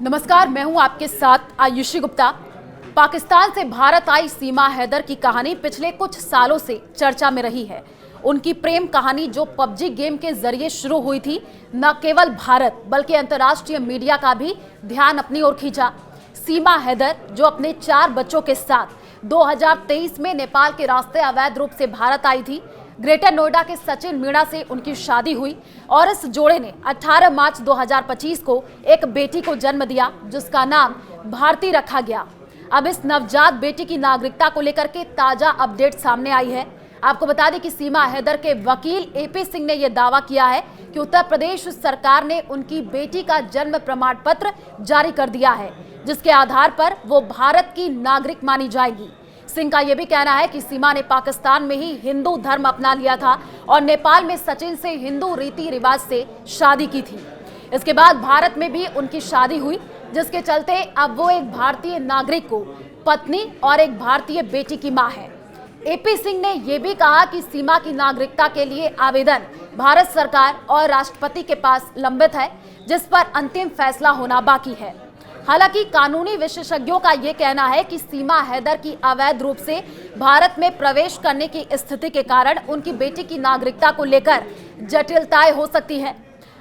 नमस्कार, मैं हूं आपके साथ आयुषी गुप्ता। पाकिस्तान से भारत आई सीमा हैदर की कहानी पिछले कुछ सालों से चर्चा में रही है। उनकी प्रेम कहानी जो पबजी गेम के जरिए शुरू हुई थी, न केवल भारत बल्कि अंतर्राष्ट्रीय मीडिया का भी ध्यान अपनी ओर खींचा। सीमा हैदर जो अपने 4 बच्चों के साथ 2023 में नेपाल के रास्ते अवैध रूप से भारत आई थी। ग्रेटर नोएडा के सचिन मीणा से उनकी शादी हुई और इस जोड़े ने 18 मार्च 2025 को एक बेटी को जन्म दिया जिसका नाम भारती रखा गया। अब इस नवजात बेटी की नागरिकता को लेकर के ताजा अपडेट सामने आई है। आपको बता दें कि सीमा हैदर के वकील एपी सिंह ने यह दावा किया है कि उत्तर प्रदेश सरकार ने उनकी बेटी का जन्म प्रमाण पत्र जारी कर दिया है, जिसके आधार पर वो भारत की नागरिक मानी जाएगी। सिंह का यह भी कहना है कि सीमा ने पाकिस्तान में ही हिंदू धर्म अपना लिया था और नेपाल में सचिन से हिंदू रीति रिवाज से शादी की थी। इसके बाद भारत में भी उनकी शादी हुई, जिसके चलते अब वो एक भारतीय नागरिक को पत्नी और एक भारतीय बेटी की मां है। एपी सिंह ने यह भी कहा कि सीमा की नागरिकता के लिए आवेदन भारत सरकार और राष्ट्रपति के पास लंबित है, जिस पर अंतिम फैसला होना बाकी है। हालांकि कानूनी विशेषज्ञों का यह कहना है कि सीमा हैदर की अवैध रूप से भारत में प्रवेश करने की स्थिति के कारण उनकी बेटी की नागरिकता को लेकर जटिलताएं हो सकती हैं।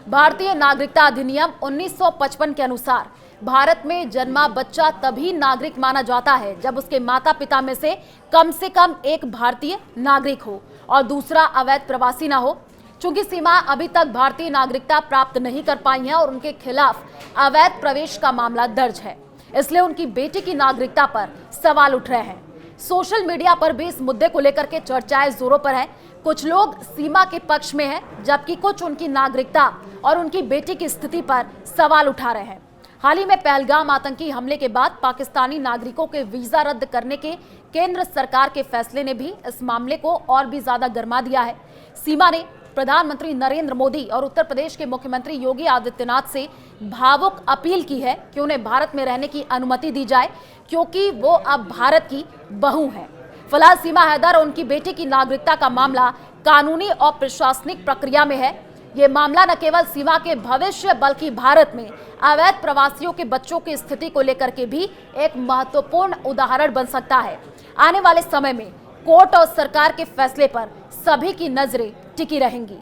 भारतीय नागरिकता अधिनियम 1955 के अनुसार भारत में जन्मा बच्चा तभी नागरिक माना जाता है जब उसके माता पिता में से कम एक भारतीय नागरिक हो और दूसरा अवैध प्रवासी ना हो। चूंकि सीमा अभी तक भारतीय नागरिकता प्राप्त नहीं कर पाई है और उनके खिलाफ अवैध प्रवेश का मामला दर्ज है, इसलिए उनकी बेटी की नागरिकता पर सवाल उठ रहे हैं। सोशल मीडिया पर भी इस मुद्दे को लेकर के चर्चाएं जोरों पर है। कुछ लोग सीमा के पक्ष में हैं, जबकि कुछ उनकी नागरिकता और उनकी बेटी की स्थिति पर सवाल उठा रहे हैं। हाल ही में पहलगाम आतंकी हमले के बाद पाकिस्तानी नागरिकों के वीजा रद्द करने के केंद्र सरकार के फैसले ने भी इस मामले को और भी ज्यादा गर्मा दिया है। सीमा ने प्रधानमंत्री नरेंद्र मोदी और उत्तर प्रदेश के मुख्यमंत्री योगी आदित्यनाथ से भावुक अपील की है कि उन्हें भारत में रहने की अनुमति दी जाए, क्योंकि वो अब भारत की बहू हैं। फिलहाल सीमा हैदर और उनकी बेटी की नागरिकता का मामला कानूनी और प्रशासनिक प्रक्रिया में है। ये मामला न केवल सीमा के भविष्य बल्कि भारत में अवैध प्रवासियों के बच्चों की स्थिति को लेकर के भी एक महत्वपूर्ण उदाहरण बन सकता है। आने वाले समय में कोर्ट और सरकार के फैसले पर सभी की नजरें टिकी रहेंगी।